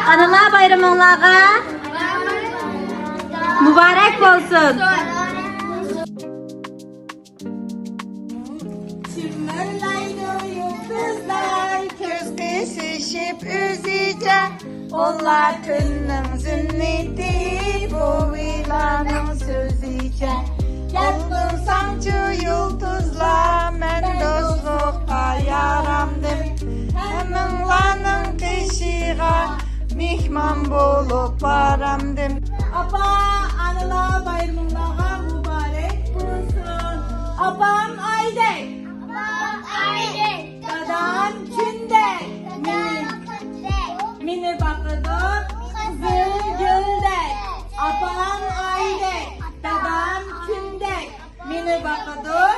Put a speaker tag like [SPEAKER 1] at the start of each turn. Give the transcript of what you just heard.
[SPEAKER 1] Analar bayramınlağa mübarek olsun.
[SPEAKER 2] Çimmerlaydı yıldızlar göz kesişip üzüce. Onlar tünün zünneti bu ilanın sözüce. Yaktın sancı yıldızla men dostlukta yaramdım. Hemenlanın teşiğe mihman bulup varamdım. Apa anıla bayramınlağa mübarek olsun. Apam ayde. Dadam künde. Mini bakıdır kızıl gülde. Apam ayde. Dadam künde. Mini bakıdır